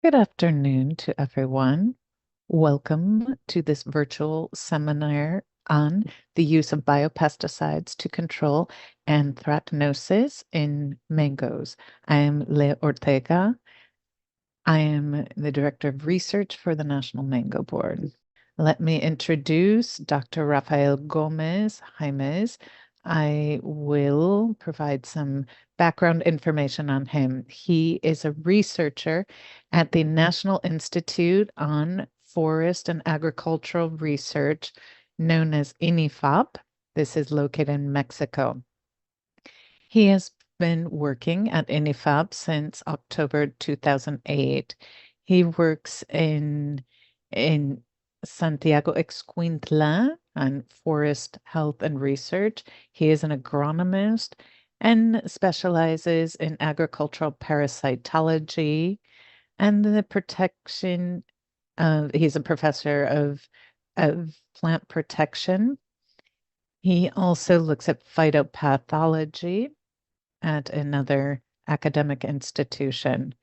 Good afternoon to everyone. Welcome to this virtual seminar on the use of biopesticides to control anthracnosis in mangoes. I am Lea Ortega. I am the Director of Research for the National Mango Board. Let me introduce Dr. Rafael Gómez. I will provide some background information on him. He is a researcher at the National Institute on Forest and Agricultural Research, known as INIFAP. This is located in Mexico. He has been working at INIFAP since October 2008. He works in Santiago Ixcuintla on forest health and research. He is an agronomist and specializes in agricultural parasitology and the protection of, he's a professor of plant protection. He also looks at phytopathology at another academic institution.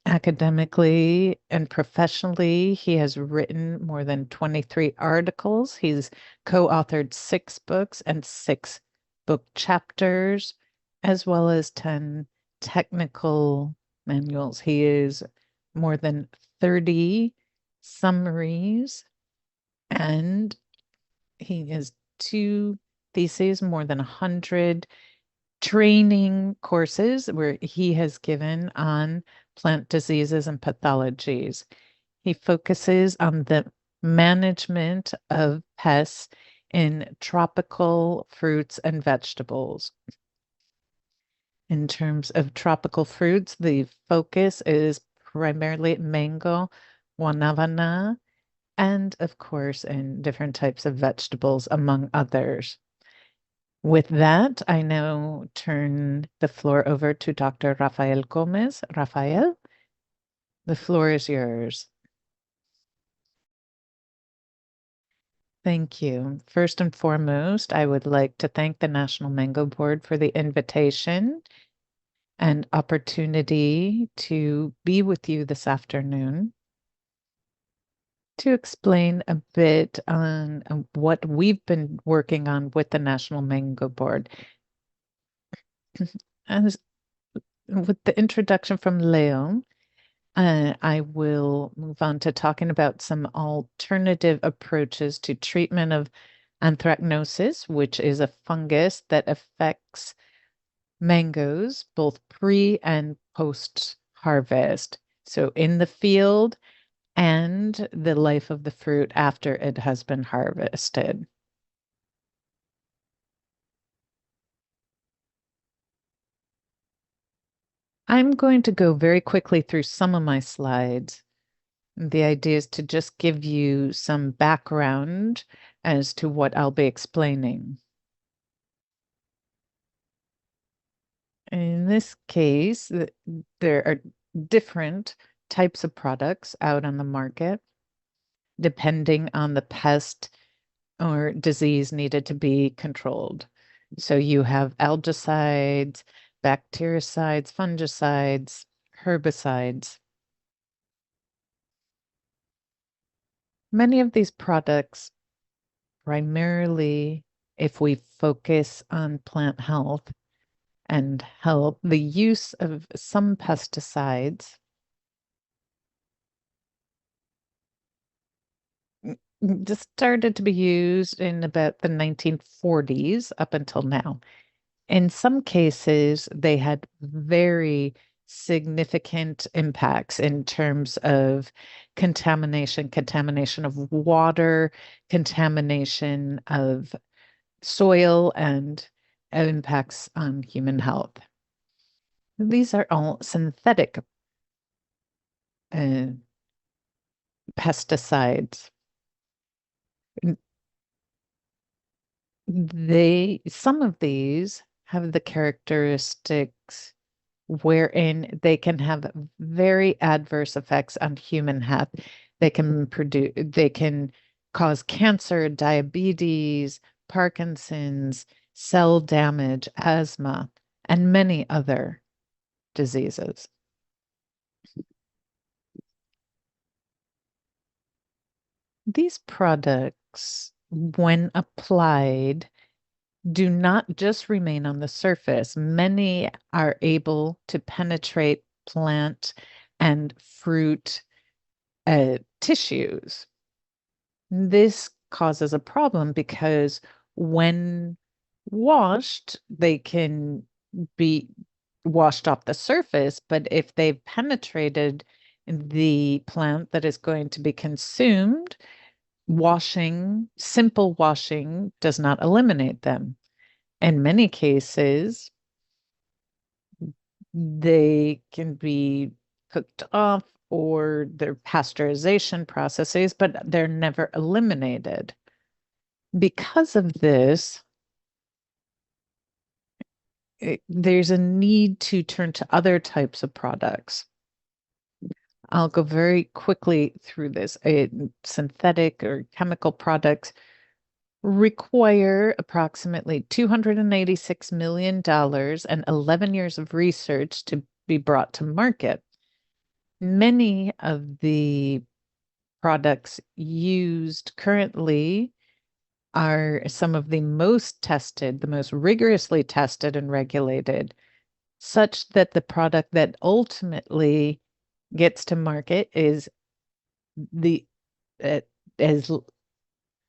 Academically and professionally, he has written more than 23 articles. He's co-authored 6 books and 6 book chapters, as well as 10 technical manuals. He is more than 30 summaries, and he has 2 theses, more than 100 training courses where he has given on plant diseases and pathologies. He focuses on the management of pests in tropical fruits and vegetables. In terms of tropical fruits, the focus is primarily mango, guanabana, and of course in different types of vegetables, among others. With that, I now turn the floor over to Dr. Rafael Gómez. Rafael, the floor is yours. Thank you. First and foremost, I would like to thank the National Mango Board for the invitation and opportunity to be with you this afternoon to explain a bit on what we've been working on with the National Mango Board. As with the introduction from Leo, I will move on to talking about some alternative approaches to treatment of anthracnosis, which is a fungus that affects mangoes both pre and post harvest. So in the field and the life of the fruit after it has been harvested. I'm going to go very quickly through some of my slides. The idea is to just give you some background as to what I'll be explaining. In this case, there are different types of products out on the market, depending on the pest or disease needed to be controlled. So you have algicides, bactericides, fungicides, herbicides. Many of these products, primarily if we focus on plant health and help, the use of some pesticides just started to be used in about the 1940s up until now. In some cases, they had very significant impacts in terms of contamination of water, contamination of soil, and impacts on human health. These are all synthetic pesticides. Some of these have the characteristics wherein they can have very adverse effects on human health. They can cause cancer, diabetes, Parkinson's, cell damage, asthma, and many other diseases. These products, when applied, do not just remain on the surface. Many are able to penetrate plant and fruit tissues. This causes a problem because when washed, they can be washed off the surface, but if they've penetrated the plant that is going to be consumed, simple washing does not eliminate them. In many cases, they can be cooked off or their pasteurization processes, but they're never eliminated. Because of this, there's a need to turn to other types of products. I'll go very quickly through this. Synthetic or chemical products require approximately $286 million and 11 years of research to be brought to market. Many of the products used currently are some of the most tested, the most rigorously tested and regulated, such that the product that ultimately gets to market is the as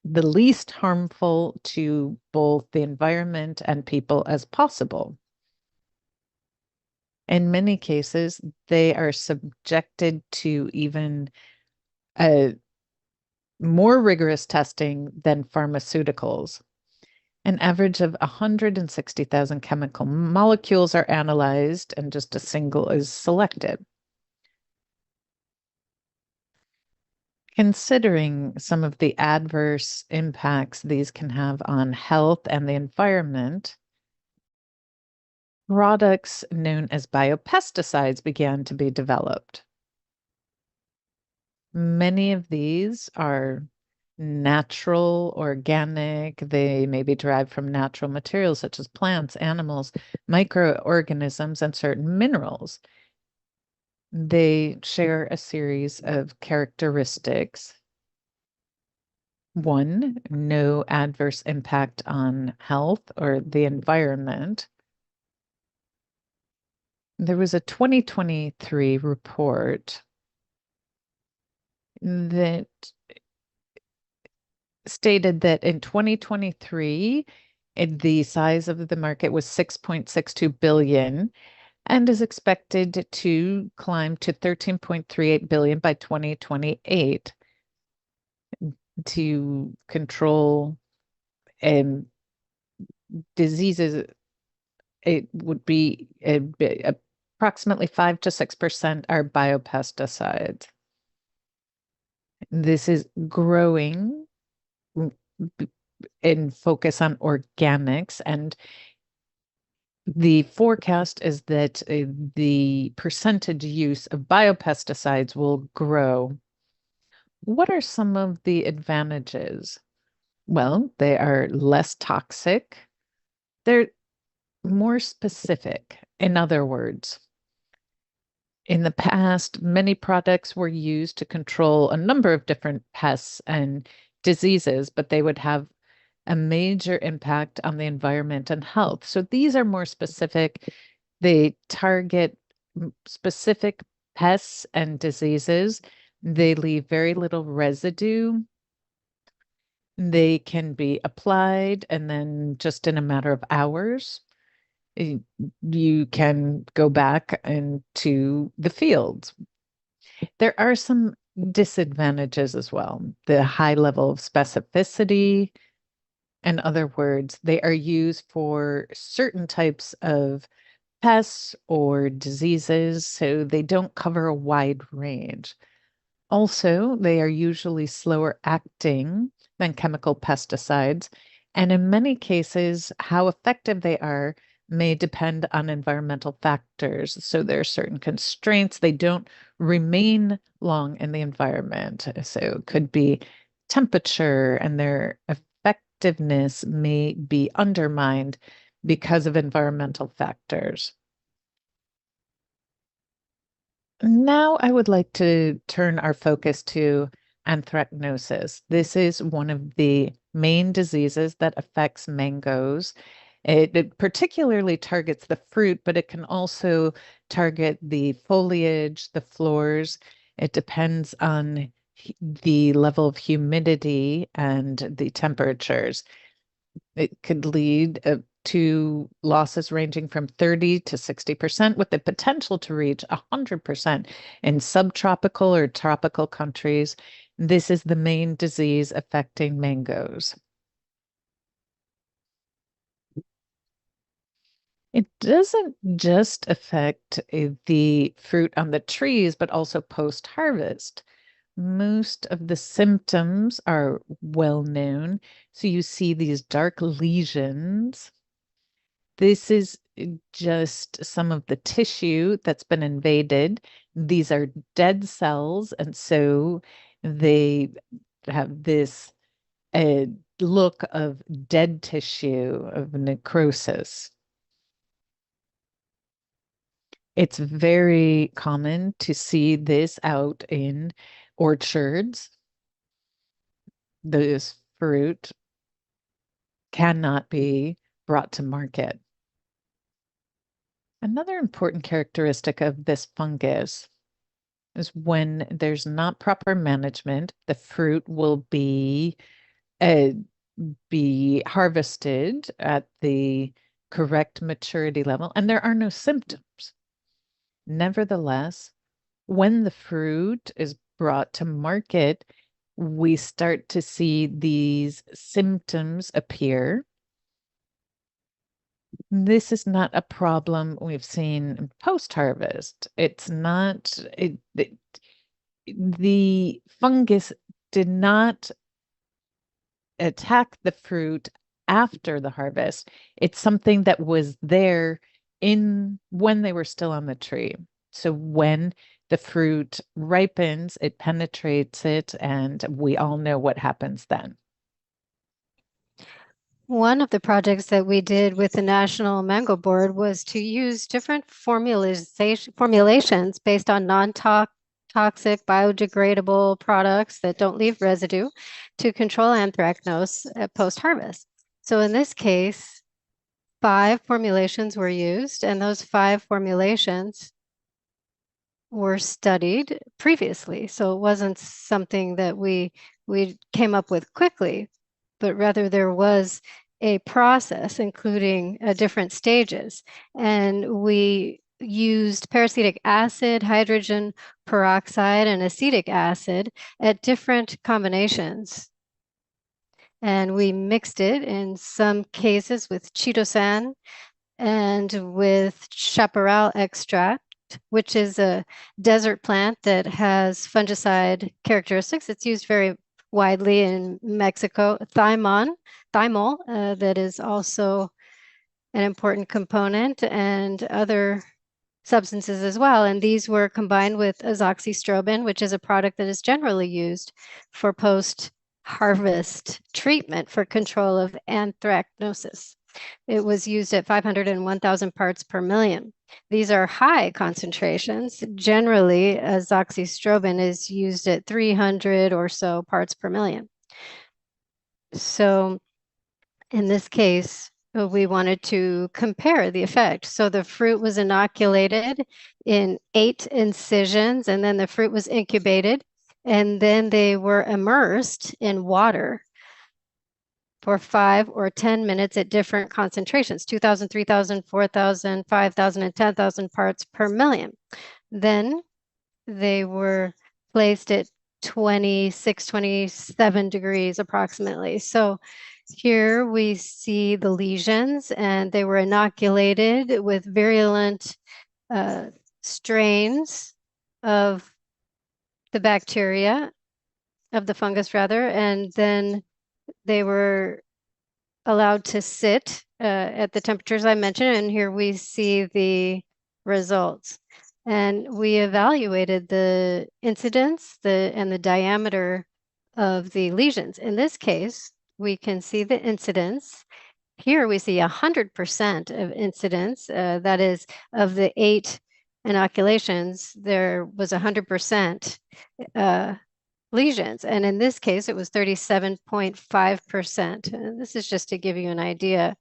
the least harmful to both the environment and people as possible. In many cases, they are subjected to even more rigorous testing than pharmaceuticals. An average of 160,000 chemical molecules are analyzed, and just a single is selected. Considering some of the adverse impacts these can have on health and the environment, products known as biopesticides began to be developed. Many of these are natural, organic. They may be derived from natural materials such as plants, animals, microorganisms, and certain minerals. They share a series of characteristics. One, no adverse impact on health or the environment. There was a 2023 report that stated that in 2023, the size of the market was 6.62 billion and is expected to climb to 13.38 billion by 2028 to control diseases. It would be approximately 5 to 6% are biopesticides. This is growing in focus on organics, and the forecast is that the percentage use of biopesticides will grow. What are some of the advantages? Well, they are less toxic. They're more specific. In other words, in the past, many products were used to control a number of different pests and diseases, but they would have a major impact on the environment and health. So these are more specific. They target specific pests and diseases. They leave very little residue. They can be applied and then just in a matter of hours, you can go back into the fields. There are some disadvantages as well. The high level of specificity. In other words, they are used for certain types of pests or diseases, so they don't cover a wide range. Also, they are usually slower acting than chemical pesticides, and in many cases, how effective they are may depend on environmental factors. So there are certain constraints. They don't remain long in the environment. So it could be temperature, and their effectiveness may be undermined because of environmental factors. Now I would like to turn our focus to anthracnosis. This is one of the main diseases that affects mangoes. It particularly targets the fruit, but it can also target the foliage, the floors. It depends on the level of humidity and the temperatures. It could lead to losses ranging from 30 to 60%, with the potential to reach 100% in subtropical or tropical countries. This is the main disease affecting mangoes. It doesn't just affect the fruit on the trees, but also post-harvest. Most of the symptoms are well known. So you see these dark lesions. This is just some of the tissue that's been invaded. These are dead cells, and so they have this uh, look of dead tissue, of necrosis. It's very common to see this out in orchards. This fruit cannot be brought to market. Another important characteristic of this fungus is when there's not proper management, the fruit will uh, be harvested at the correct maturity level, and there are no symptoms. Nevertheless, when the fruit is brought to market, we start to see these symptoms appear. This is not a problem we've seen post-harvest. It's not, the fungus did not attack the fruit after the harvest. It's something that was there in when they were still on the tree. So when the fruit ripens, it penetrates it, and we all know what happens then. One of the projects that we did with the National Mango Board was to use different formulations based on non-toxic, biodegradable products that don't leave residue to control anthracnose at post-harvest. So in this case, 5 formulations were used, and those 5 formulations were studied previously. So it wasn't something that we came up with quickly, but rather there was a process including different stages. And we used peracetic acid, hydrogen peroxide, and acetic acid at different combinations. And we mixed it in some cases with chitosan and with chaparral extract, which is a desert plant that has fungicide characteristics. It's used very widely in Mexico. Thymol, that is also an important component, and other substances as well. And these were combined with azoxystrobin, which is a product that is generally used for post-harvest treatment for control of anthracnosis. It was used at 500 and 1,000 parts per million. These are high concentrations. Generally, azoxystrobin is used at 300 or so parts per million. So in this case, we wanted to compare the effect. So the fruit was inoculated in 8 incisions, and then the fruit was incubated, and then they were immersed in water for 5 or 10 minutes at different concentrations, 2,000, 3,000, 4,000, 5,000, and 10,000 parts per million. Then they were placed at 26, 27 degrees approximately. So here we see the lesions, and they were inoculated with virulent strains of the bacteria, of the fungus rather, and then they were allowed to sit at the temperatures I mentioned, and here we see the results. And we evaluated the incidence and the diameter of the lesions. In this case, we can see the incidence. Here we see 100% of incidence, that is, of the 8 inoculations, there was 100% lesions. And in this case, it was 37.5%. And this is just to give you an idea.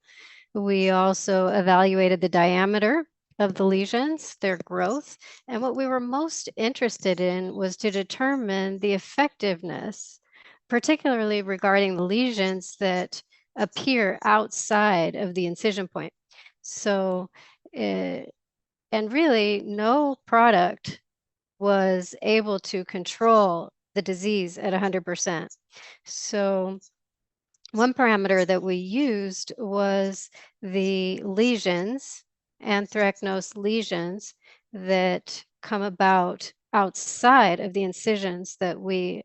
We also evaluated the diameter of the lesions, their growth. And what we were most interested in was to determine the effectiveness, particularly regarding the lesions that appear outside of the incision point. So, and really no product was able to control the disease at 100%. So one parameter that we used was the lesions, anthracnose lesions that come about outside of the incisions that we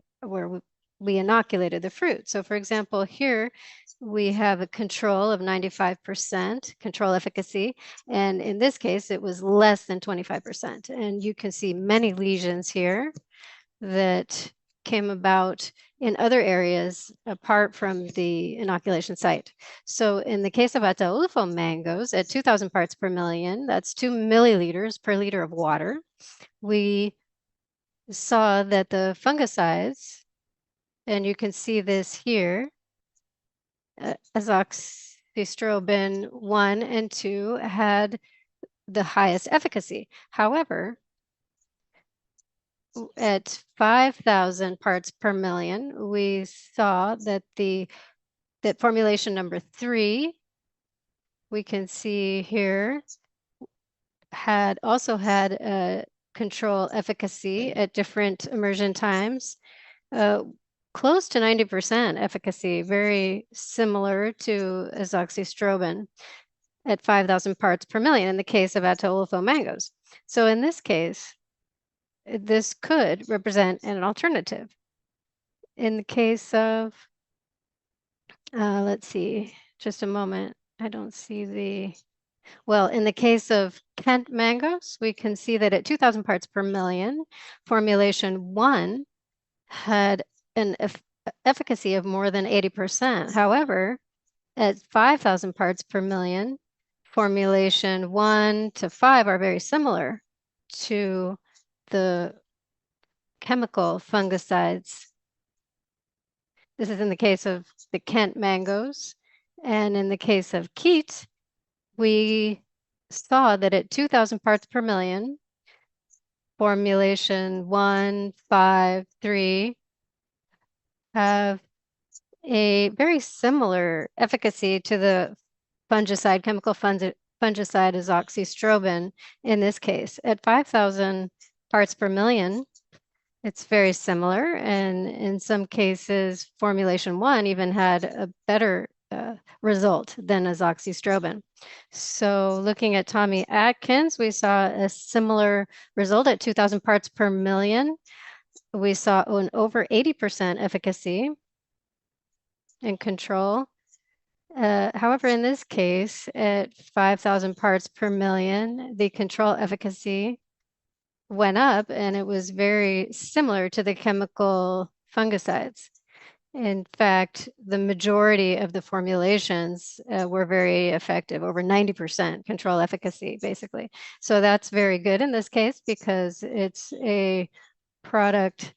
inoculated the fruit. So for example, here we have a control of 95% control efficacy. And in this case, it was less than 25%. And you can see many lesions here that came about in other areas apart from the inoculation site. So in the case of Ataulfo mangoes at 2,000 parts per million, that's 2 milliliters per liter of water, we saw that the fungicides, and you can see this here, azoxystrobin 1 and 2 had the highest efficacy. However, at 5,000 parts per million, we saw that that formulation number 3, we can see here, also had a control efficacy at different immersion times, close to 90% efficacy, very similar to azoxystrobin at 5,000 parts per million in the case of Ataulfo mangoes. So in this case, this could represent an alternative. In the case of, let's see, just a moment. I don't see well, in the case of Kent mangoes, we can see that at 2,000 parts per million, formulation 1 had an efficacy of more than 80%. However, at 5,000 parts per million, formulation 1 to 5 are very similar to the chemical fungicides. This is in the case of the Kent mangoes. And in the case of Keat, we saw that at 2,000 parts per million, formulation 1, 5, 3 have a very similar efficacy to the fungicide, chemical fungicide azoxystrobin in this case. At 5,000 parts per million, it's very similar. And in some cases, formulation 1 even had a better result than azoxystrobin. So looking at Tommy Atkins, we saw a similar result at 2,000 parts per million. We saw an over 80% efficacy in control. However, in this case, at 5,000 parts per million, the control efficacy went up, and it was very similar to the chemical fungicides. In fact, the majority of the formulations were very effective, over 90% control efficacy, basically. So that's very good in this case because it's a product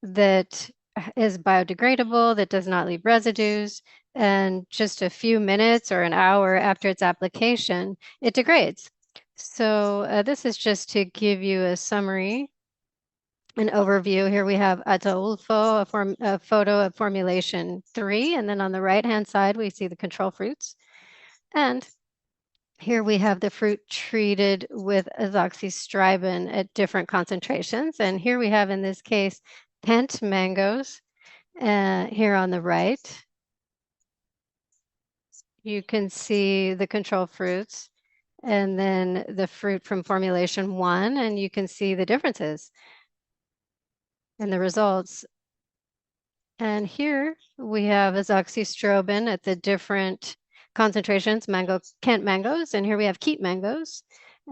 that is biodegradable, that does not leave residues, and just a few minutes or an hour after its application, it degrades. So this is just to give you a summary, an overview. Here we have Ataulfo, a photo of formulation 3, and then on the right-hand side, we see the control fruits. And here we have the fruit treated with azoxystrobin at different concentrations. And here we have, in this case, Kent mangoes. Here on the right, you can see the control fruits and then the fruit from formulation 1, and you can see the differences and the results. And here we have azoxystrobin at the different concentrations, Kent mangoes, and here we have Keat mangoes.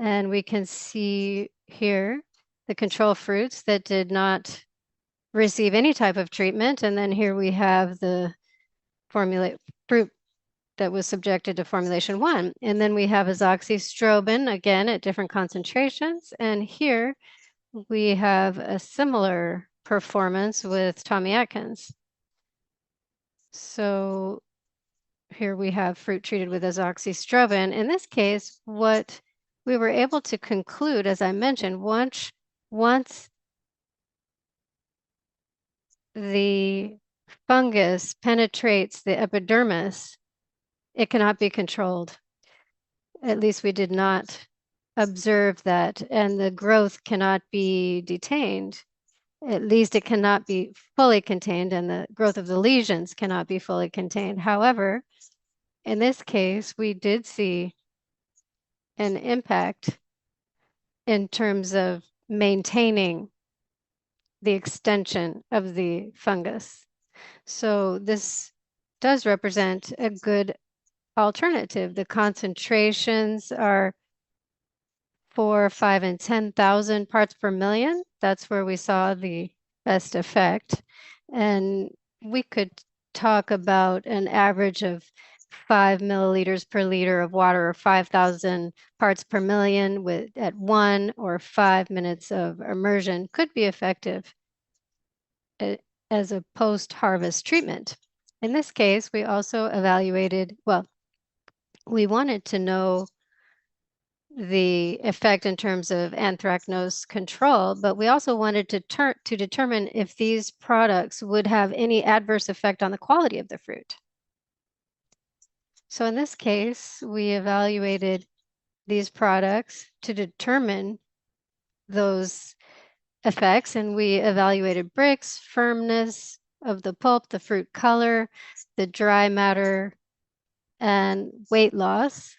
And we can see here the control fruits that did not receive any type of treatment. And then here we have the fruit that was subjected to formulation 1. And then we have azoxystrobin, again, at different concentrations. And here we have a similar performance with Tommy Atkins. So here we have fruit treated with azoxystrobin. In this case, what we were able to conclude, as I mentioned, once the fungus penetrates the epidermis, it cannot be controlled. At least we did not observe that, and the growth cannot be detained. At least it cannot be fully contained, and the growth of the lesions cannot be fully contained. However, in this case, we did see an impact in terms of maintaining the extension of the fungus. So this does represent a good alternative. The concentrations are 4, 5, and 10,000 parts per million. That's where we saw the best effect. And we could talk about an average of 5 milliliters per liter of water, or 5,000 parts per million at 1 or 5 minutes of immersion could be effective as a post-harvest treatment. In this case, we also evaluated, well, we wanted to know the effect in terms of anthracnose control, but we also wanted to determine if these products would have any adverse effect on the quality of the fruit. So in this case, we evaluated these products to determine those effects, and we evaluated Brix, firmness of the pulp, the fruit color, the dry matter, and weight loss,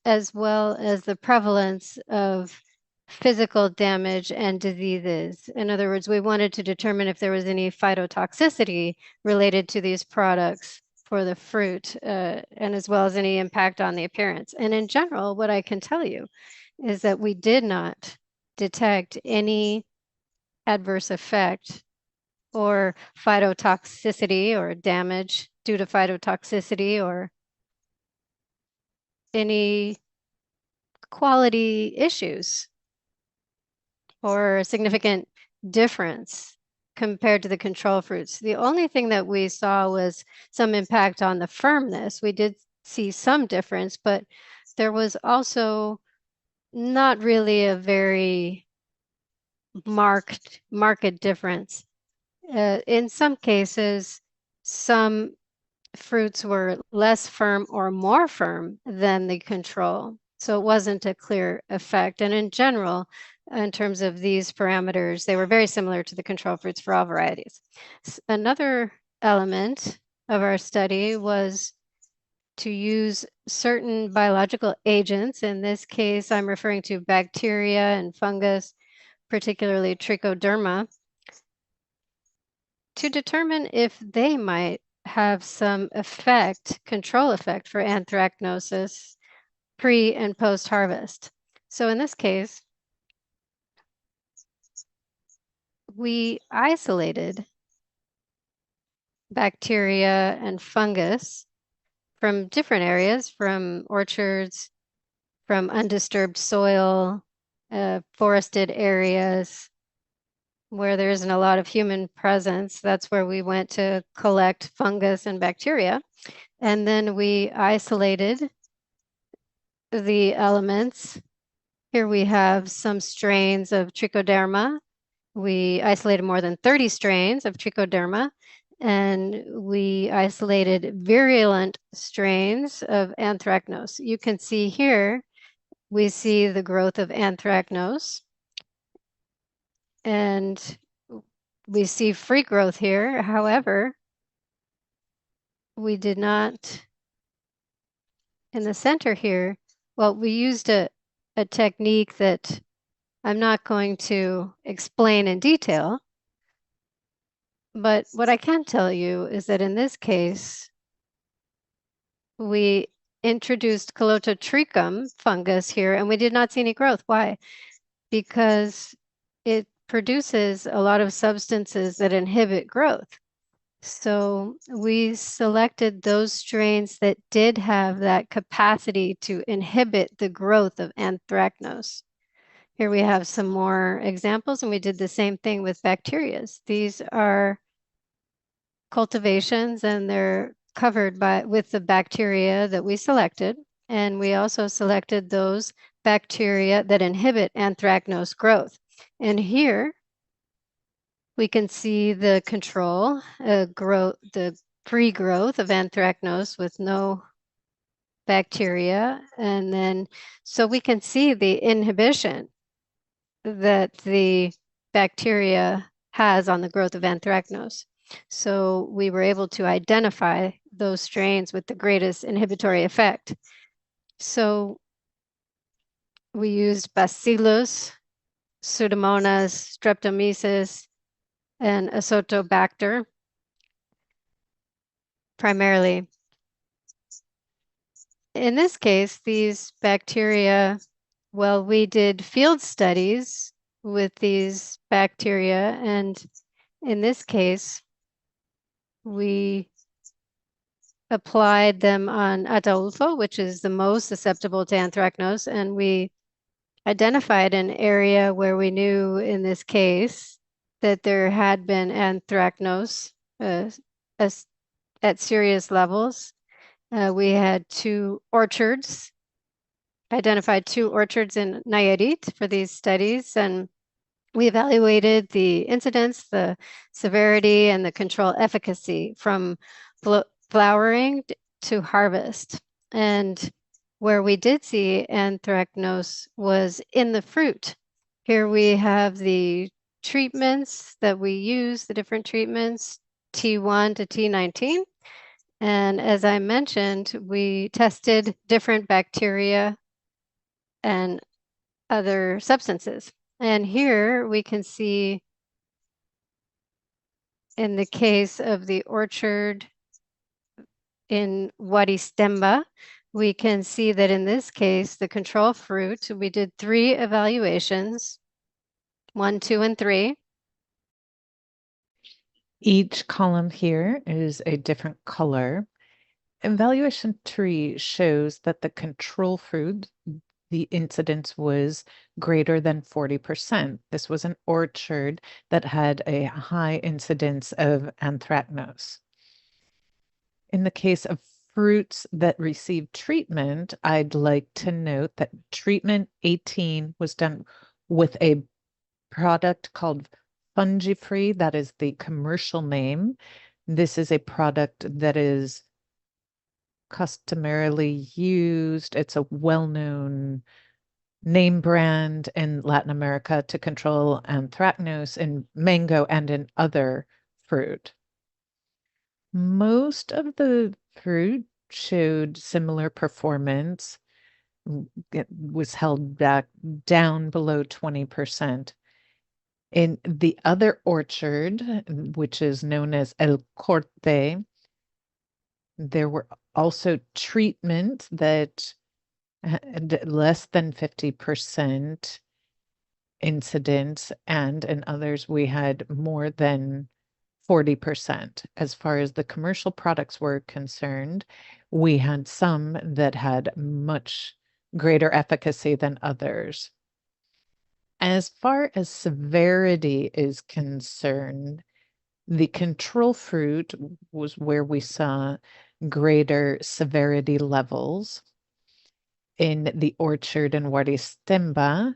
as well as the prevalence of physical damage and diseases. In other words, we wanted to determine if there was any phytotoxicity related to these products for the fruit, and as well as any impact on the appearance. And in general, what I can tell you is that we did not detect any adverse effect or phytotoxicity or damage due to phytotoxicity or any quality issues or a significant difference compared to the control fruits. The only thing that we saw was some impact on the firmness. We did see some difference, but there was also not really a very marked difference. In some cases, some fruits were less firm or more firm than the control. So it wasn't a clear effect. And in general, in terms of these parameters, they were very similar to the control fruits for all varieties. Another element of our study was to use certain biological agents. In this case, I'm referring to bacteria and fungus, particularly trichoderma, to determine if they might have some effect, control effect for anthracnosis pre and post harvest. So in this case, we isolated bacteria and fungus from different areas, from orchards, from undisturbed soil, forested areas where there isn't a lot of human presence. That's where we went to collect fungus and bacteria. And then we isolated the elements. Here we have some strains of trichoderma. We isolated more than 30 strains of trichoderma, and we isolated virulent strains of anthracnose. You can see here, we see the growth of anthracnose, and we see free growth here. However, we did not, in the center here, well, we used a technique that I'm not going to explain in detail, but what I can tell you is that in this case, we introduced Calototrichum fungus here, and we did not see any growth. Why? Because it produces a lot of substances that inhibit growth. So we selected those strains that did have that capacity to inhibit the growth of anthracnose. Here we have some more examples, and we did the same thing with bacterias. These are cultivations, and they're covered with the bacteria that we selected. And we also selected those bacteria that inhibit anthracnose growth. And here we can see the control, the pre-growth of anthracnose with no bacteria. And then, so we can see the inhibition that the bacteria has on the growth of anthracnose. So we were able to identify those strains with the greatest inhibitory effect. So we used Bacillus, Pseudomonas, Streptomyces, and Azotobacter primarily. In this case, these bacteria, well, we did field studies with these bacteria, and in this case, we applied them on Ataulfo, which is the most susceptible to anthracnose, and we identified an area where we knew in this case that there had been anthracnose at serious levels. We had identified two orchards in Nayarit for these studies, and we evaluated the incidence, the severity, and the control efficacy from flowering to harvest. And where we did see anthracnose was in the fruit. Here we have the treatments that we use, the different treatments, T1 to T19. And as I mentioned, we tested different bacteria and other substances. And here we can see in the case of the orchard in Waristemba, we can see that in this case, the control fruit, we did 3 evaluations, 1, 2, and 3. Each column here is a different color. Evaluation 3 shows that the control fruit, the incidence was greater than 40%. This was an orchard that had a high incidence of anthracnose. In the case of fruits that received treatment, I'd like to note that treatment 18 was done with a product called Fungi-Free. That is the commercial name. This is a product that is customarily used. It's a well-known name brand in Latin America to control anthracnose in mango and in other fruit. Most of the fruit showed similar performance. It was held back down below 20%. In the other orchard, which is known as El Corte, there were also treatments that had less than 50% incidence, and in others we had more than 40%. As far as the commercial products were concerned, we had some that had much greater efficacy than others. As far as severity is concerned, the control fruit was where we saw greater severity levels. In the orchard in Waristemba,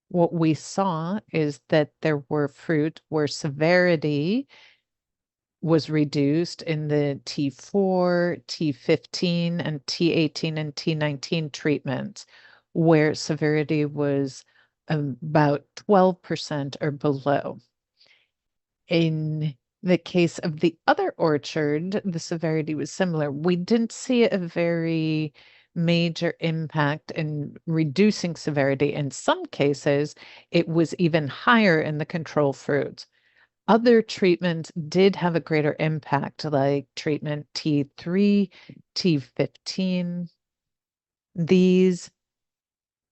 what we saw is that there were fruit where severity was reduced in the T4, T15, and T18 and T19 treatments, where severity was about 12% or below. In the case of the other orchard, the severity was similar. We didn't see a very major impact in reducing severity. In some cases, it was even higher in the control fruits. Other treatments did have a greater impact, like treatment T3, T15. These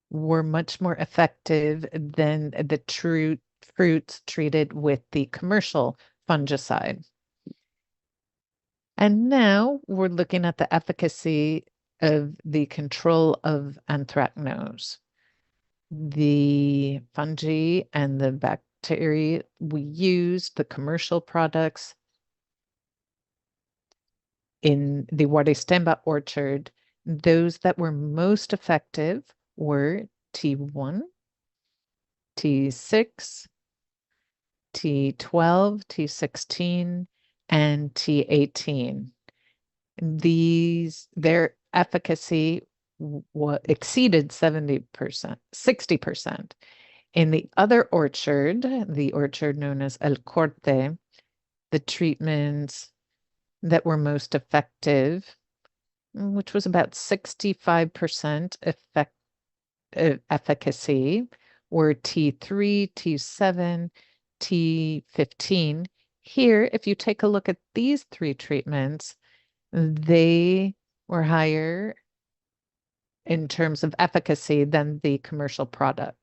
were much more effective than the true fruits treated with the commercial fungicide. And now we're looking at the efficacy of the control of anthracnose. The fungi and the bacteria we use, the commercial products in the Guaristemba orchard, those that were most effective were T1, T6, T12, T16, and T18. Their efficacy exceeded 70%, 60%. In the other orchard, the orchard known as El Corte, the treatments that were most effective, which was about 65% efficacy, were T3, T7, T15. Here, if you take a look at these three treatments, they were higher in terms of efficacy than the commercial product.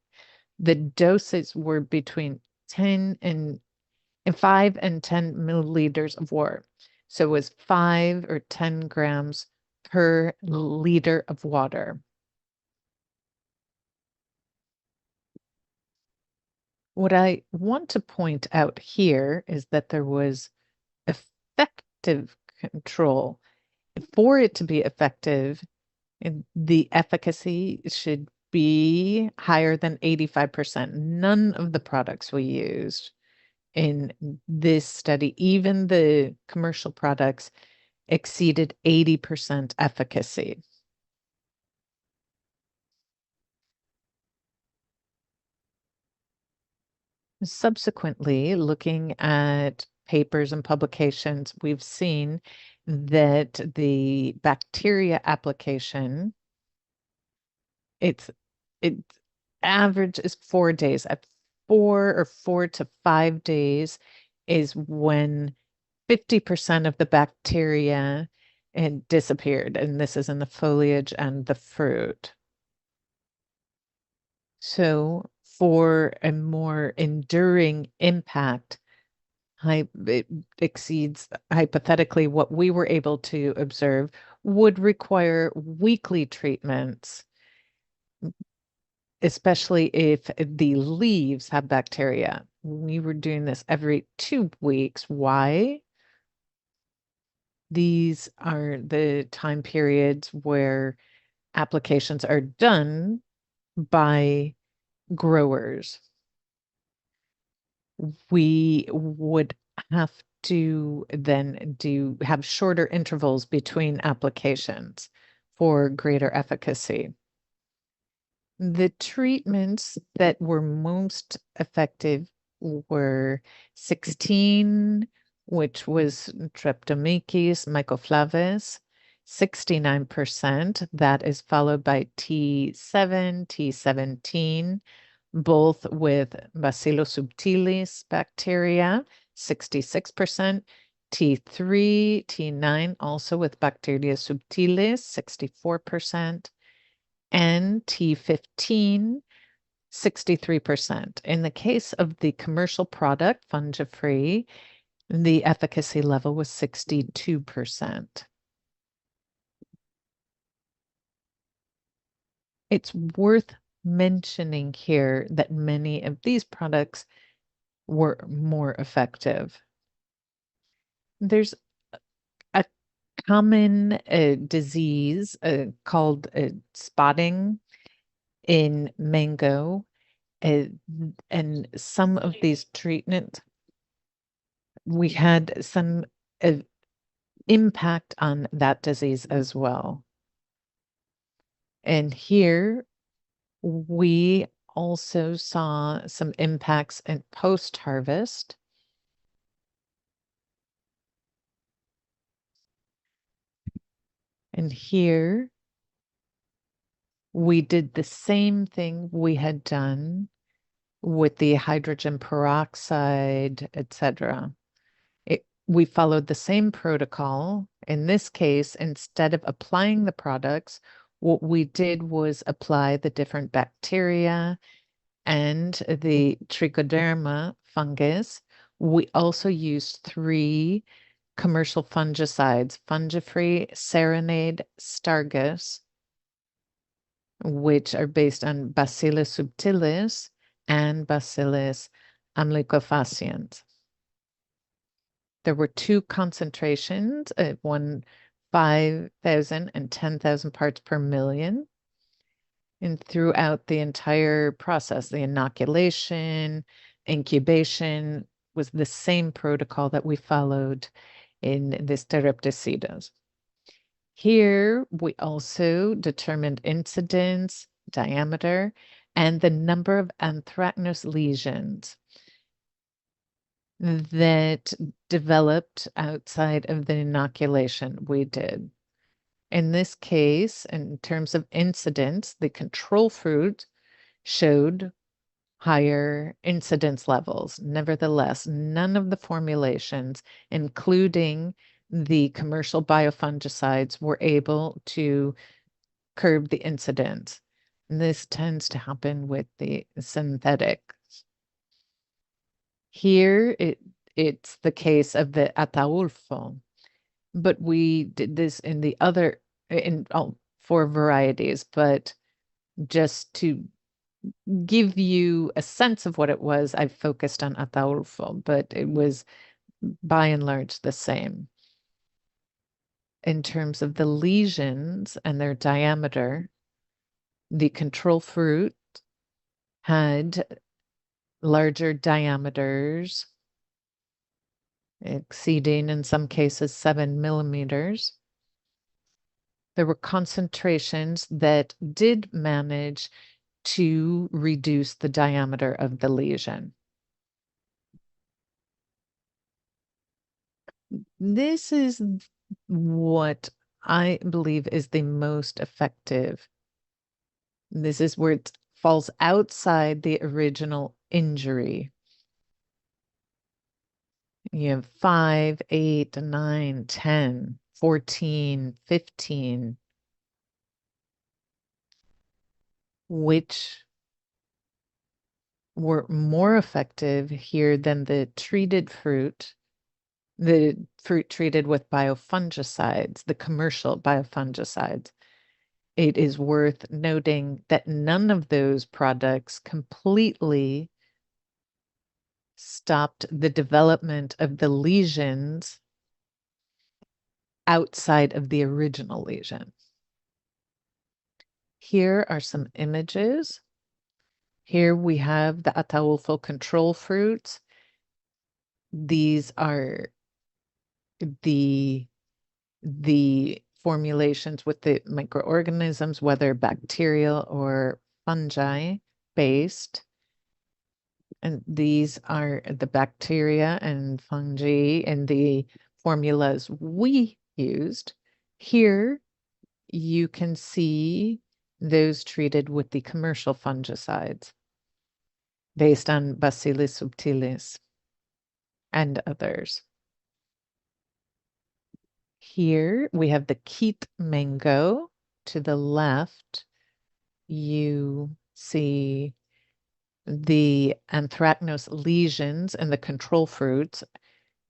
The doses were between 10 and 5 and 10 milliliters of water. So it was 5 or 10 grams per liter of water. What I want to point out here is that there was effective control. For it to be effective, the efficacy should be higher than 85%. None of the products we used in this study, even the commercial products, exceeded 80% efficacy. Subsequently, looking at papers and publications, we've seen that the bacteria application, its average is 4 days. At 4 to 5 days is when 50% of the bacteria had disappeared, and this is in the foliage and the fruit. So for a more enduring impact, it exceeds hypothetically what we were able to observe, would require weekly treatments, especially if the leaves have bacteria. We were doing this every 2 weeks. Why? These are the time periods where applications are done by growers. We would have to then have shorter intervals between applications for greater efficacy. The treatments that were most effective were 16, which was Streptomyces mycoflavus, 69%. That is followed by T7, T17, both with Bacillus subtilis bacteria, 66%, T3, T9, also with Bacteria subtilis, 64%, and T15, 63%. In the case of the commercial product, fungi-free, the efficacy level was 62%. It's worth mentioning here that many of these products were more effective. There's a common disease called spotting in mango, and some of these treatments, we had some impact on that disease as well. And here we also saw some impacts in post-harvest. And here we did the same thing we had done with the hydrogen peroxide, etc. We followed the same protocol. In this case, instead of applying the products, what we did was apply the different bacteria and the trichoderma fungus. We also used 3 commercial fungicides, Fungifree, Serenade, Stargus, which are based on Bacillus subtilis and Bacillus amlycofaciens. There were two concentrations, one 5,000 and 10,000 parts per million. And throughout the entire process, the inoculation, incubation was the same protocol that we followed in this Pteraptosidas. Here, we also determined incidence, diameter, and the number of anthracnose lesions that developed outside of the inoculation we did. In this case, in terms of incidence, the control fruit showed higher incidence levels. Nevertheless, none of the formulations, including the commercial biofungicides, were able to curb the incidence. And this tends to happen with the synthetics. Here, it's the case of the Ataulfo, but we did this in the other, in all four varieties, but just to give you a sense of what it was, I focused on Ataulfo, but it was by and large the same. In terms of the lesions and their diameter, the control fruit had larger diameters, exceeding in some cases 7 millimeters. There were concentrations that did manage to reduce the diameter of the lesion. This is what I believe is the most effective. This is where it falls outside the original injury. You have 5, 8, 9, 10, 14, 15, which were more effective here than the treated fruit, the fruit treated with biofungicides, the commercial biofungicides. It is worth noting that none of those products completely stopped the development of the lesions outside of the original lesion. Here are some images. Here we have the Ataulfo control fruits. These are the formulations with the microorganisms, whether bacterial or fungi based. And these are the bacteria and fungi in the formulas we used. Here you can see those treated with the commercial fungicides based on Bacillus subtilis and others. Here we have the Keat mango. To the left, you see the anthracnose lesions in the control fruits.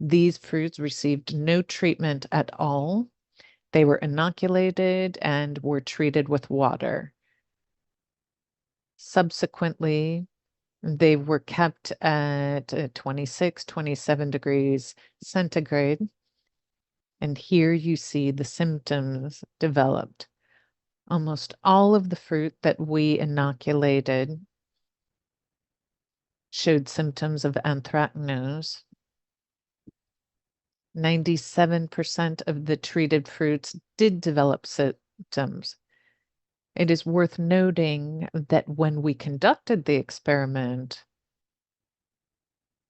These fruits received no treatment at all. They were inoculated and were treated with water. Subsequently, they were kept at 26, 27 degrees centigrade. And here you see the symptoms developed. Almost all of the fruit that we inoculated showed symptoms of anthracnose. 97% of the treated fruits did develop symptoms. It is worth noting that when we conducted the experiment,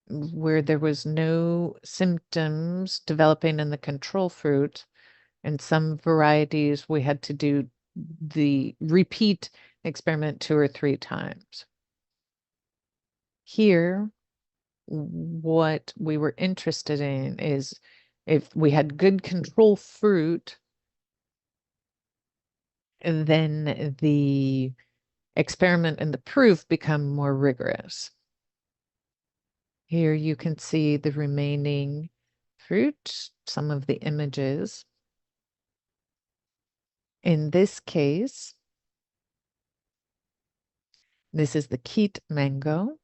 where there was no symptoms developing in the control fruit, in some varieties, we had to do the repeat experiment 2 or 3 times. Here, what we were interested in is if we had good control fruit, then the experiment and the proof become more rigorous. Here you can see the remaining fruit, some of the images. In this case, this is the Keat mango.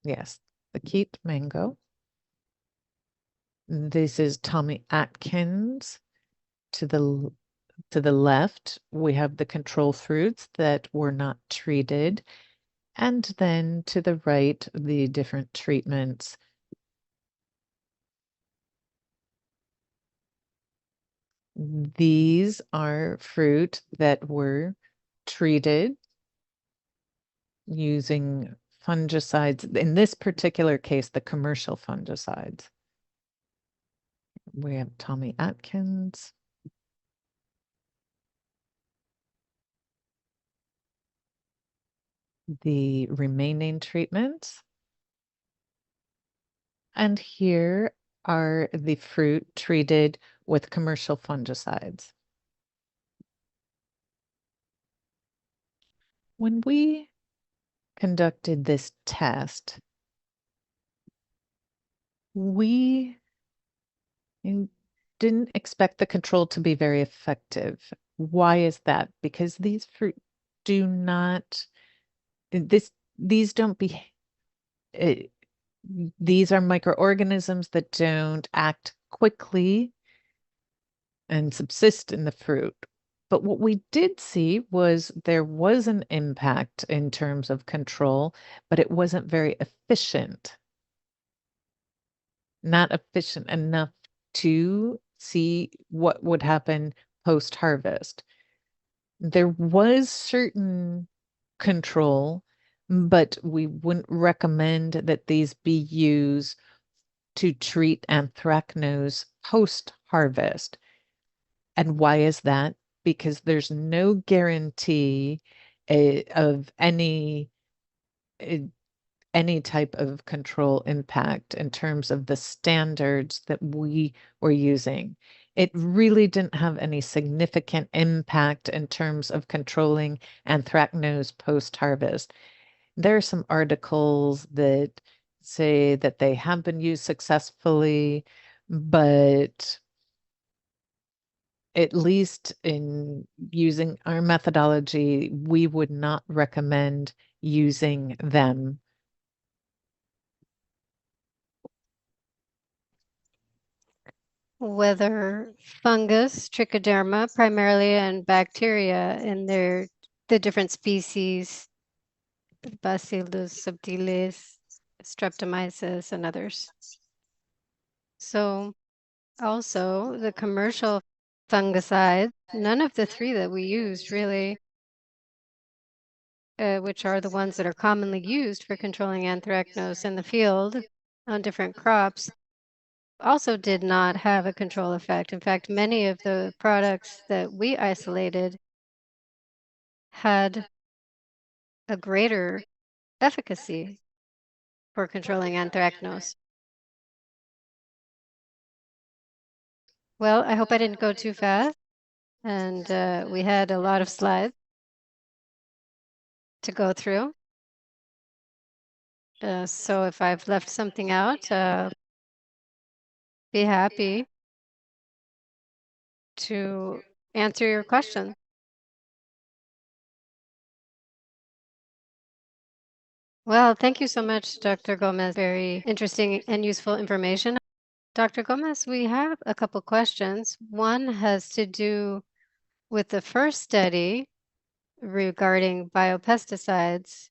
Yes, the Keat mango. This is Tommy Atkins. To the left, we have the control fruits that were not treated. And then to the right, the different treatments. These are fruit that were treated using fungicides. In this particular case, the commercial fungicides. We have Tommy Atkins. The remaining treatments. And here are the fruit treated with commercial fungicides. When we conducted this test, we didn't expect the control to be very effective. Why is that? Because these fruit do not, these don't be, these are microorganisms that don't act quickly and subsist in the fruit. But what we did see was there was an impact in terms of control, but it wasn't very efficient. Not efficient enough to see what would happen post-harvest. There was certain control, but we wouldn't recommend that these be used to treat anthracnose post-harvest. And why is that? Because there's no guarantee of any type of control impact in terms of the standards that we were using. It really didn't have any significant impact in terms of controlling anthracnose post-harvest. There are some articles that say that they have been used successfully, but at least in using our methodology, we would not recommend using them. Whether fungus, trichoderma primarily, and bacteria in the different species, Bacillus subtilis, Streptomyces, and others. So also the commercial fungicides, none of the three that we used really, which are the ones that are commonly used for controlling anthracnose in the field on different crops, also did not have a control effect. In fact, many of the products that we isolated had a greater efficacy for controlling anthracnose. Well, I hope I didn't go too fast, and we had a lot of slides to go through. So if I've left something out, be happy to answer your question. Well, thank you so much, Dr. Gómez. Very interesting and useful information. Dr. Gómez, we have a couple questions. One has to do with the first study regarding biopesticides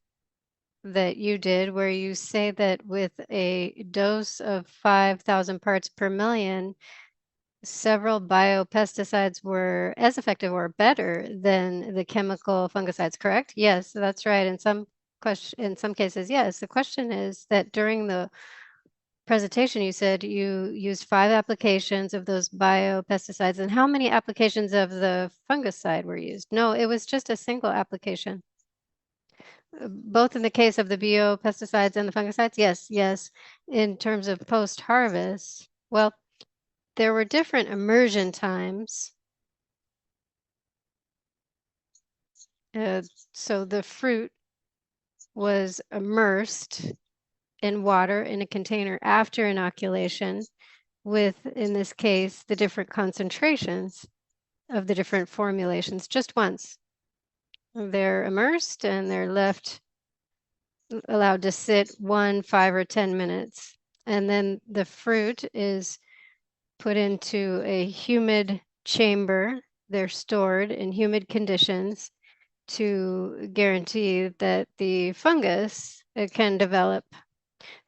that you did, where you say that with a dose of 5,000 parts per million, several biopesticides were as effective or better than the chemical fungicides, correct? Yes, that's right. In some cases, yes. The question is that during the presentation, you said you used 5 applications of those biopesticides, and how many applications of the fungicide were used? No, it was just a single application. Both in the case of the biopesticides and the fungicides? Yes. In terms of post-harvest, well, there were different immersion times. So the fruit was immersed in water in a container after inoculation with, in this case, the different concentrations of the different formulations just once. They're immersed and they're allowed to sit 1, 5, or 10 minutes. And then the fruit is put into a humid chamber. They're stored in humid conditions to guarantee that the fungus can develop.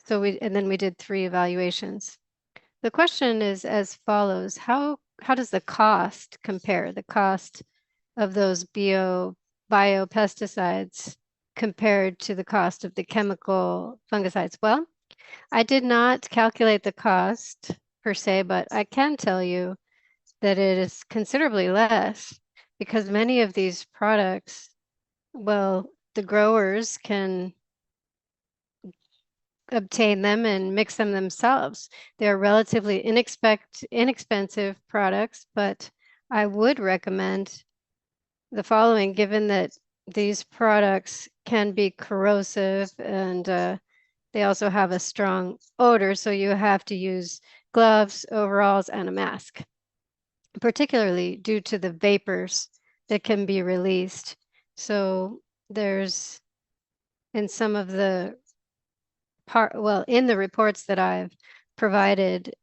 And then we did 3 evaluations. The question is as follows: how does the cost compare? The cost of those biopesticides compared to the cost of the chemical fungicides? Well, I did not calculate the cost per se, but I can tell you that it is considerably less because many of these products, well, the growers can obtain them and mix them themselves. They're relatively inexpensive products, but I would recommend the following, given that these products can be corrosive and they also have a strong odor, so you have to use gloves, overalls, and a mask, particularly due to the vapors that can be released. So there's, in some of the in the reports that I've provided,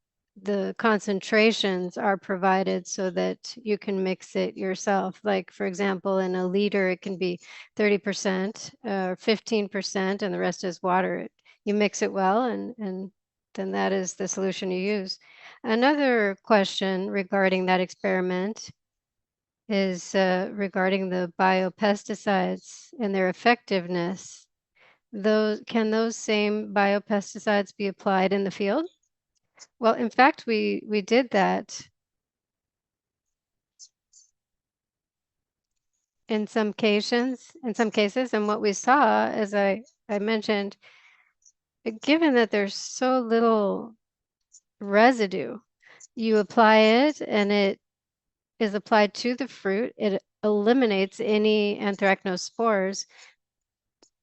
the concentrations are provided so that you can mix it yourself. Like, for example, in a liter, it can be 30% or 15%, and the rest is water. You mix it well, and then that is the solution you use. Another question regarding that experiment is regarding the biopesticides and their effectiveness. Can those same biopesticides be applied in the field? Well, in fact, we did that in some cases, and what we saw, as I mentioned, given that there's so little residue, you apply it and it is applied to the fruit. It eliminates any anthracnose spores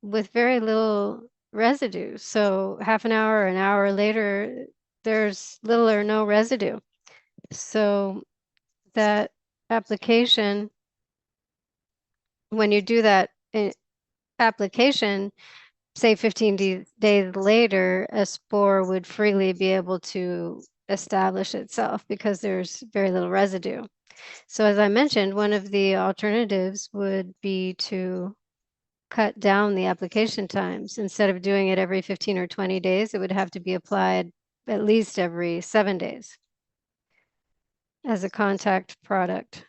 with very little residue. So half an hour or an hour later, there's little or no residue. So that application, when you do that application, say 15 days later, a spore would freely be able to establish itself because there's very little residue. So as I mentioned, one of the alternatives would be to cut down the application times. Instead of doing it every 15 or 20 days, it would have to be applied at least every 7 days as a contact product.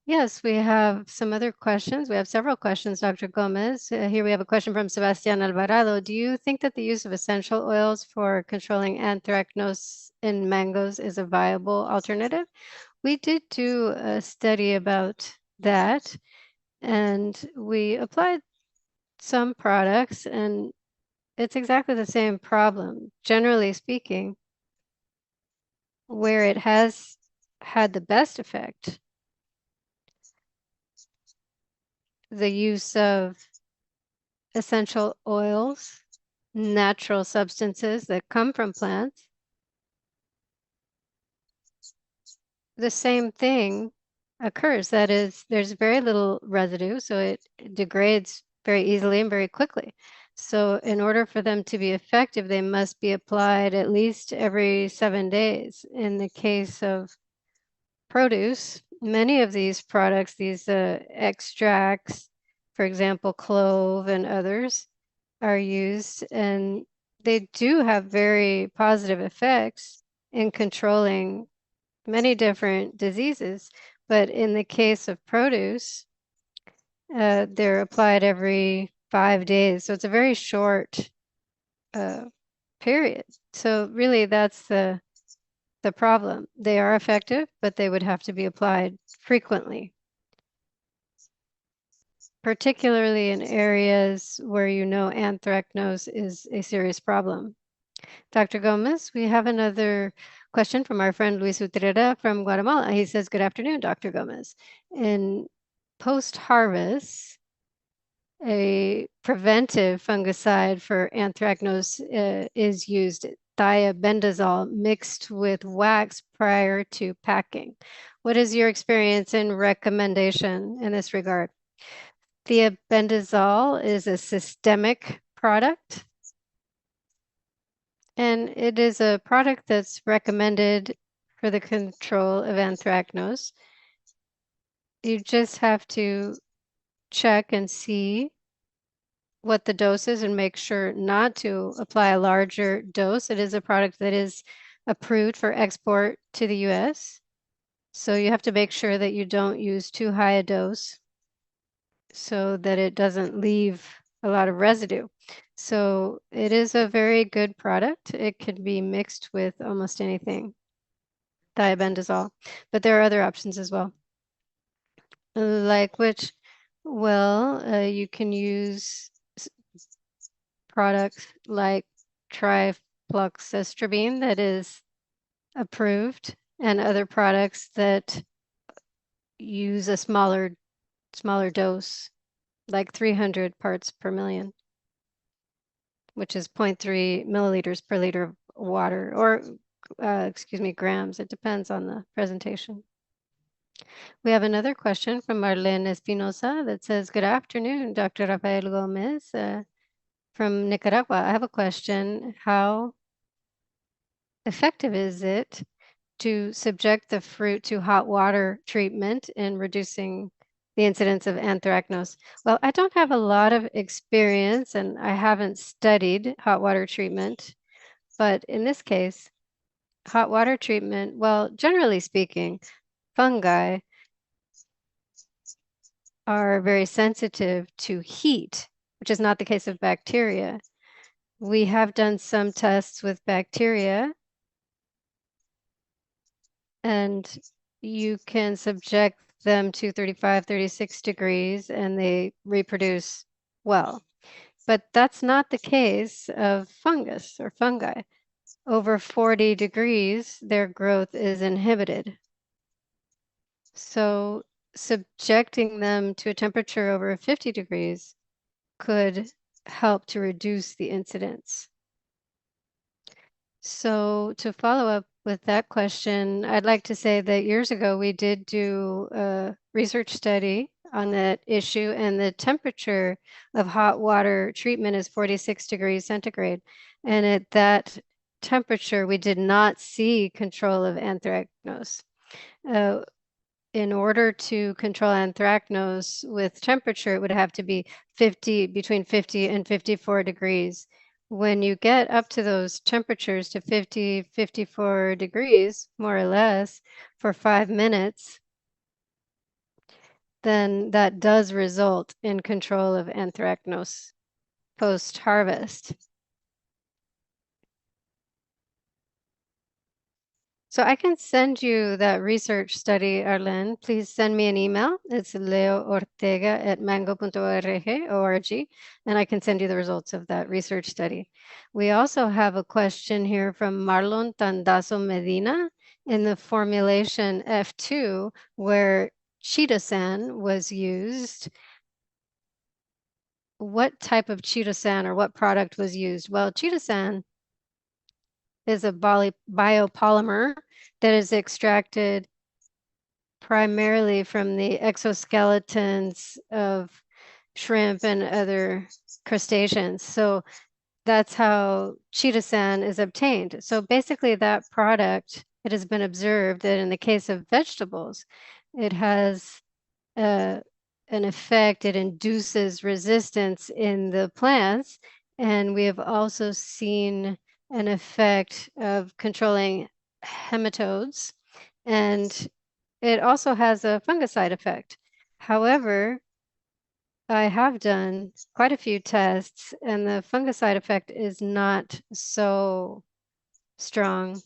Yes, we have some other questions. We have several questions, Dr. Gómez. Here we have a question from Sebastián Alvarado. Do you think that the use of essential oils for controlling anthracnose in mangoes is a viable alternative? We did do a study about that, and we applied some products, and it's exactly the same problem. Generally speaking, where it has had the best effect, the use of essential oils, natural substances that come from plants, the same thing occurs. That is, there's very little residue, so it degrades very easily and very quickly. So in order for them to be effective, they must be applied at least every 7 days. In the case of produce, many of these products, these extracts, for example, clove and others, are used, and they do have very positive effects in controlling many different diseases. But in the case of produce, they're applied every 5 days. So it's a very short period. So really that's the problem. They are effective, but they would have to be applied frequently, particularly in areas where anthracnose is a serious problem. Dr. Gómez, we have another question from our friend Luis Utrera from Guatemala. He says, good afternoon, Dr. Gómez. In post-harvest, a preventive fungicide for anthracnose is used, thiabendazole mixed with wax prior to packing. What is your experience and recommendation in this regard? Thiabendazole is a systemic product, and it is a product that's recommended for the control of anthracnose. You just have to check and see what the dose is and make sure not to apply a larger dose. It is a product that is approved for export to the US. So you have to make sure that you don't use too high a dose so that it doesn't leave a lot of residue. So it is a very good product. It can be mixed with almost anything, thiabendazole, but there are other options as well. Like which, well, you can use products like trifloxystrobin that is approved, and other products that use a smaller dose, like 300 parts per million, which is 0.3 milliliters per liter of water, or excuse me, grams. It depends on the presentation. We have another question from Marlene Espinosa that says, good afternoon, Dr. Rafael Gómez from Nicaragua. I have a question. How effective is it to subject the fruit to hot water treatment in reducing the incidence of anthracnose? Well, I don't have a lot of experience and I haven't studied hot water treatment, but in this case, hot water treatment, well, generally speaking, fungi are very sensitive to heat, which is not the case of bacteria. We have done some tests with bacteria, and you can subject them to 35, 36 degrees and they reproduce well. But that's not the case of fungus or fungi. Over 40 degrees, their growth is inhibited. So subjecting them to a temperature over 50 degrees could help to reduce the incidence. So to follow up with that question, I'd like to say that years ago we did do a research study on that issue, and the temperature of hot water treatment is 46 degrees centigrade. And at that temperature, we did not see control of anthracnose. In order to control anthracnose with temperature, it would have to be between 50 and 54 degrees. When you get up to those temperatures to 50, 54 degrees, more or less, for 5 minutes, then that does result in control of anthracnose post-harvest. So I can send you that research study, Arlen. Please send me an email. It's leoortega@mango.org, and I can send you the results of that research study. We also have a question here from Marlon Tandazo Medina in the formulation F2, where chitosan was used. What type of chitosan or what product was used? Well, chitosan is a biopolymer that is extracted primarily from the exoskeletons of shrimp and other crustaceans. So that's how chitosan is obtained. So basically that product, it has been observed that in the case of vegetables, it has an effect, it induces resistance in the plants. And we have also seen an effect of controlling nematodes, and it also has a fungicide effect. However, I have done quite a few tests, and the fungicide effect is not so strong.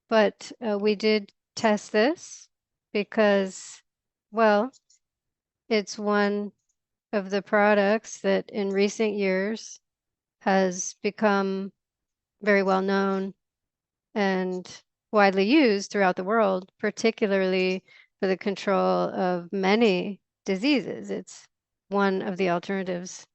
But we did test this because, well, it's one of the products that in recent years has become very well known and widely used throughout the world, particularly for the control of many diseases. It's one of the alternatives.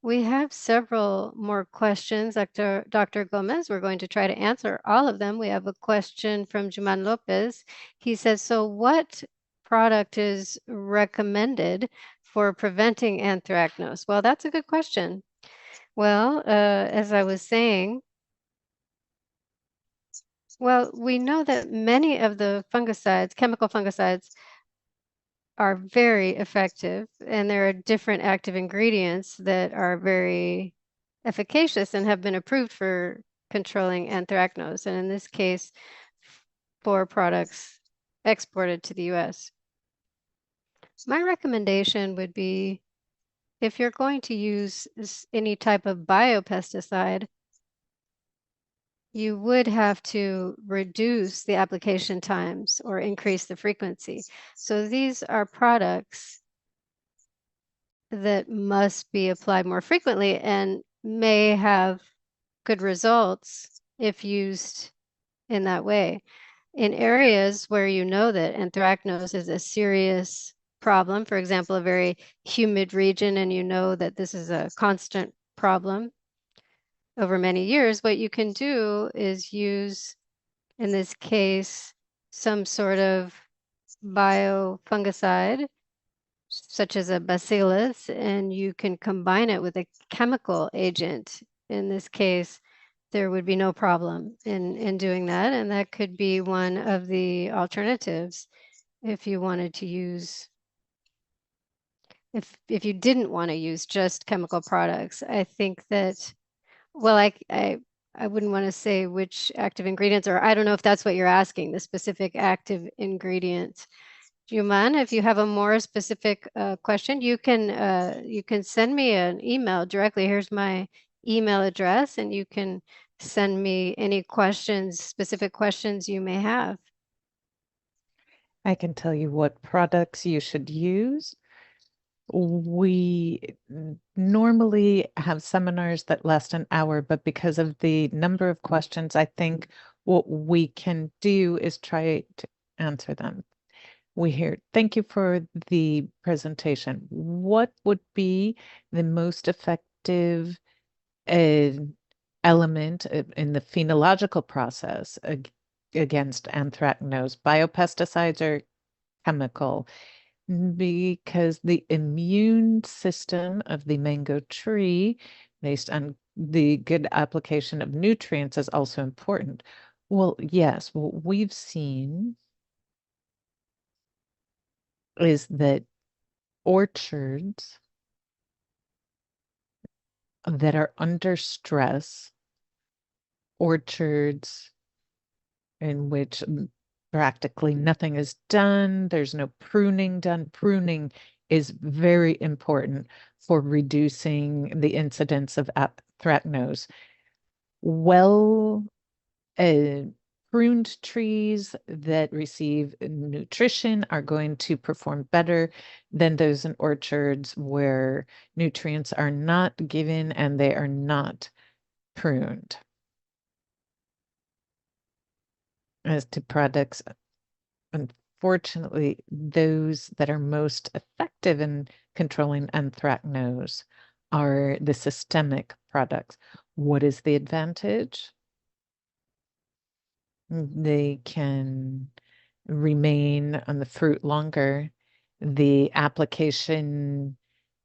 We have several more questions, Dr. Gómez. We're going to try to answer all of them. We have a question from Juman Lopez. He says, so what product is recommended for preventing anthracnose? Well, that's a good question. Well, as I was saying, well, we know that many of the fungicides, chemical fungicides, are very effective, and there are different active ingredients that are very efficacious and have been approved for controlling anthracnose, and in this case, for products exported to the US. My recommendation would be, if you're going to use any type of biopesticide, you would have to reduce the application times or increase the frequency. So these are products that must be applied more frequently and may have good results if used in that way. In areas where you know that anthracnose is a serious problem, for example, a very humid region, and you know that this is a constant problem over many years, what you can do is use, in this case, some sort of biofungicide, such as a bacillus, and you can combine it with a chemical agent. In this case, there would be no problem in doing that, and that could be one of the alternatives if you wanted to use, if you didn't want to use just chemical products. I think that, well, I wouldn't want to say which active ingredients, or I don't know if that's what you're asking, the specific active ingredients. Juman, if you have a more specific question, you can send me an email directly. Here's my email address, and you can send me any questions, specific questions you may have. I can tell you what products you should use. We normally have seminars that last an hour, but because of the number of questions, I think what we can do is try to answer them. Thank you for the presentation. What would be the most effective uh, element in the phenological process against anthracnose, biopesticides or chemical? Because the immune system of the mango tree, based on the good application of nutrients, is also important. Well, yes, what we've seen is that orchards that are under stress, orchards in which practically nothing is done, there's no pruning done. Pruning is very important for reducing the incidence of anthracnose. Well, pruned trees that receive nutrition are going to perform better than those in orchards where nutrients are not given and they are not pruned. As to products, unfortunately, those that are most effective in controlling anthracnose are the systemic products. What is the advantage? They can remain on the fruit longer. The application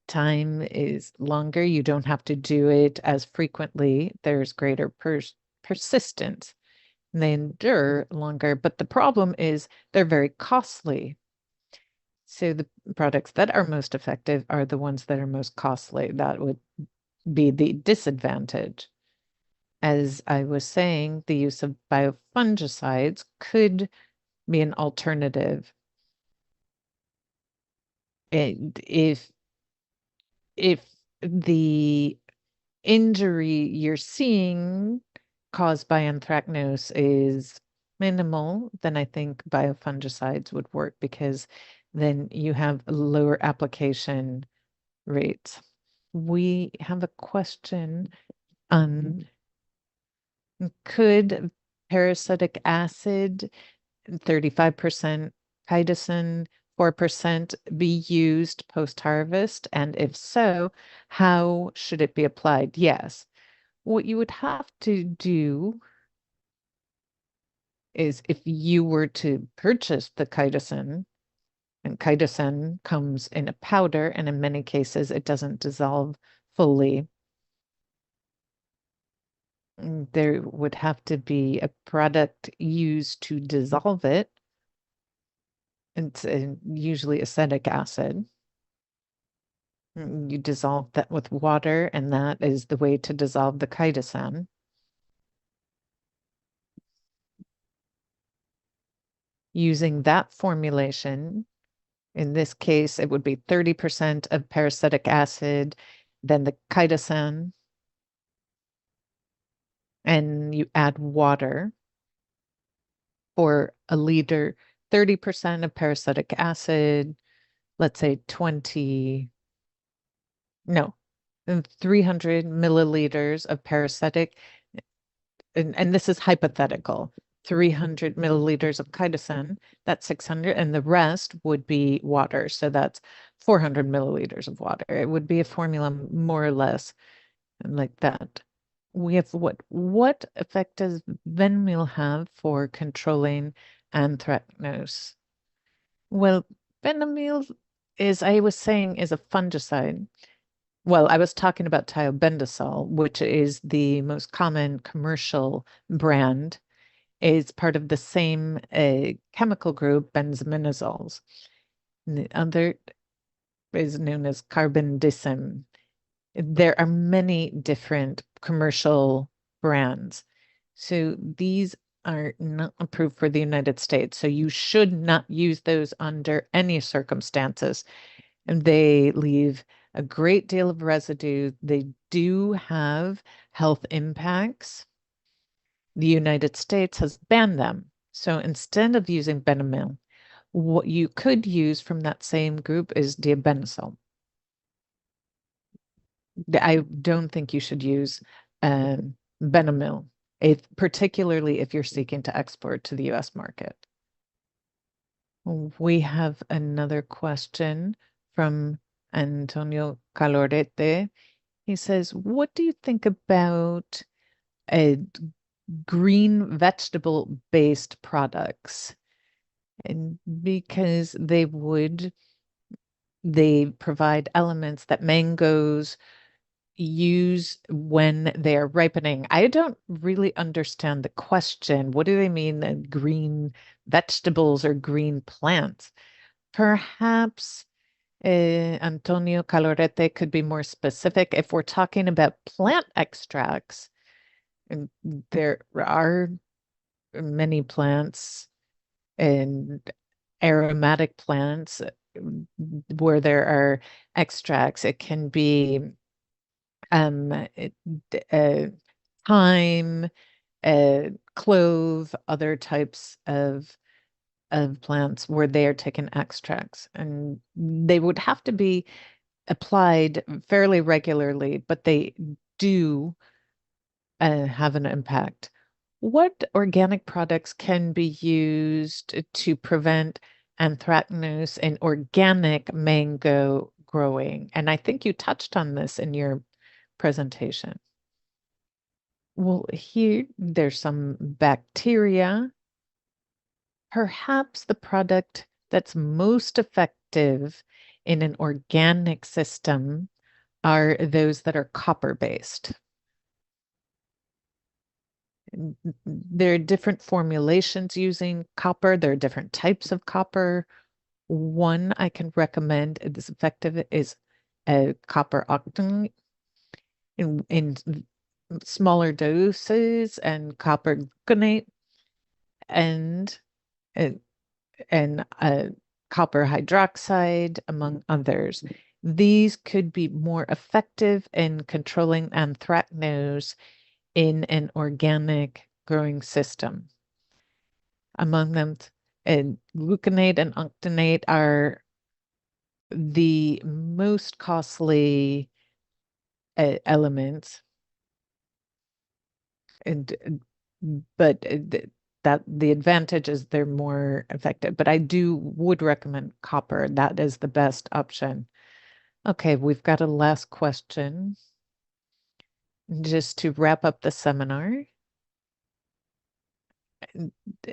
time is longer. You don't have to do it as frequently. There's greater persistence. They endure longer, but the problem is they're very costly. So the products that are most effective are the ones that are most costly. That would be the disadvantage. As I was saying, the use of biofungicides could be an alternative. And if the injury you're seeing caused by anthracnose is minimal, then I think biofungicides would work because then you have lower application rates. We have a question on could parasitic acid, 35% chitosan, 4% be used post-harvest? And if so, how should it be applied? Yes. What you would have to do is if you were to purchase the chitosan, and chitosan comes in a powder, and in many cases it doesn't dissolve fully. There would have to be a product used to dissolve it. It's usually acetic acid. You dissolve that with water, and that is the way to dissolve the chitosan. Using that formulation, in this case, it would be 30% of parasitic acid, then the chitosan, and you add water for a liter, 30% of parasitic acid, let's say 20, no, 300 milliliters of parasitic, and this is hypothetical, 300 milliliters of chitosan, that's 600, and the rest would be water. So that's 400 milliliters of water. It would be a formula more or less like that. We have what effect does Venmil have for controlling anthracnose? Well, Benamil is, I was saying, is a fungicide. Well, I was talking about thiobendazole, which is the most common commercial brand. Is part of the same chemical group, benzimidazole. And the other is known as carbendazim. There are many different commercial brands. So these are not approved for the United States. So you should not use those under any circumstances. And they leave a great deal of residue. They do have health impacts. The United States has banned them. So instead of using Benamil, what you could use from that same group is diabenosol. I don't think you should use Benamil, particularly if you're seeking to export to the US market. We have another question from Antonio Calorete. He says, what do you think about green vegetable-based products? And because they provide elements that mangoes use when they're ripening. I don't really understand the question. What do they mean that green vegetables or green plants? Perhaps Antonio Calorete could be more specific. If we're talking about plant extracts, and there are many plants and aromatic plants where there are extracts. It can be it, uh, thyme, clove, other types of plants where they are taken extracts, and they would have to be applied fairly regularly, but they do have an impact. What organic products can be used to prevent anthracnose in organic mango growing? And I think you touched on this in your presentation. Well, here there's some bacteria. Perhaps the product that's most effective in an organic system are those that are copper-based. There are different formulations using copper. There are different types of copper. One I can recommend that's effective is a copper octane in smaller doses, and copper gluconate and uh, copper hydroxide, among others. These could be more effective in controlling anthracnose in an organic growing system. Among them, gluconate and octanate are the most costly elements, and but that the advantage is they're more effective, but I would recommend copper. That is the best option. Okay, we've got a last question just to wrap up the seminar.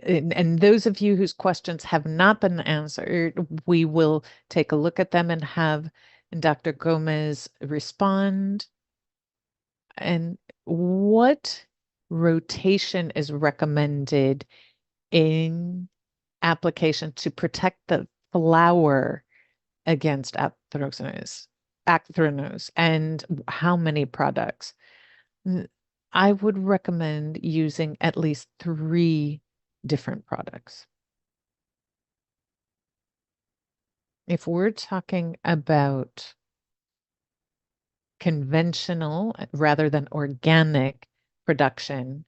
And those of you whose questions have not been answered, we will take a look at them and have Dr. Gómez respond. And what rotation is recommended in application to protect the flower against anthracnose, and how many products? I would recommend using at least 3 different products. If we're talking about conventional rather than organic production,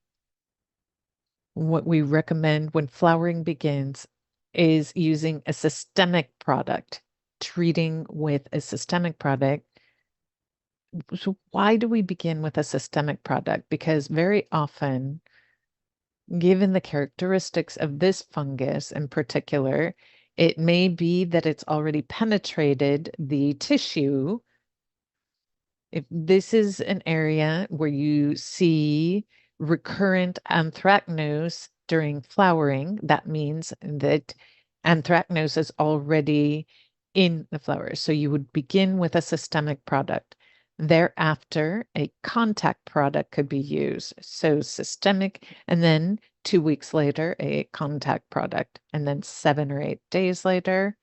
what we recommend when flowering begins is using a systemic product, treating with a systemic product. So why do we begin with a systemic product? Because very often, given the characteristics of this fungus in particular, it may be that it's already penetrated the tissue. If this is an area where you see recurrent anthracnose during flowering, that means that anthracnose is already in the flower. So you would begin with a systemic product. Thereafter, a contact product could be used. So systemic, and then 2 weeks later, a contact product. And then 7 or 8 days later,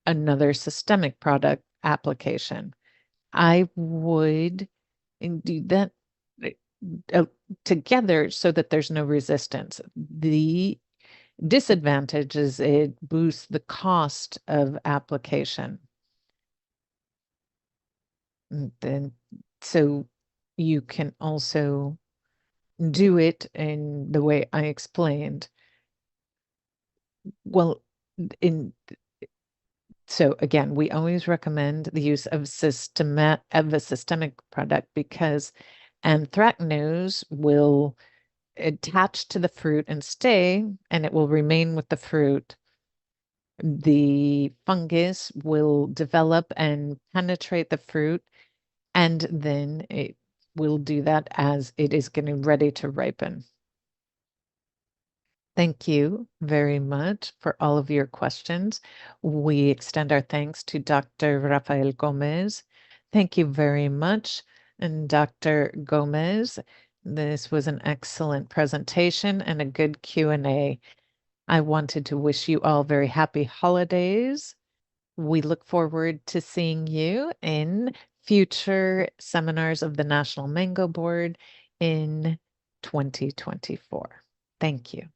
another systemic product application. I would do that uh, together so that there's no resistance. The disadvantage is it boosts the cost of application. Then, so you can also do it in the way I explained. Well, in so again, we always recommend the use of a systemic product because anthracnose will attach to the fruit and stay, and it will remain with the fruit. The fungus will develop and penetrate the fruit, and then it will do that as it is getting ready to ripen. Thank you very much for all of your questions. We extend our thanks to Dr. Rafael Gómez. Thank you very much. And Dr. Gómez, this was an excellent presentation and a good Q&A. I wanted to wish you all very happy holidays. We look forward to seeing you in future seminars of the National Mango Board in 2024. Thank you.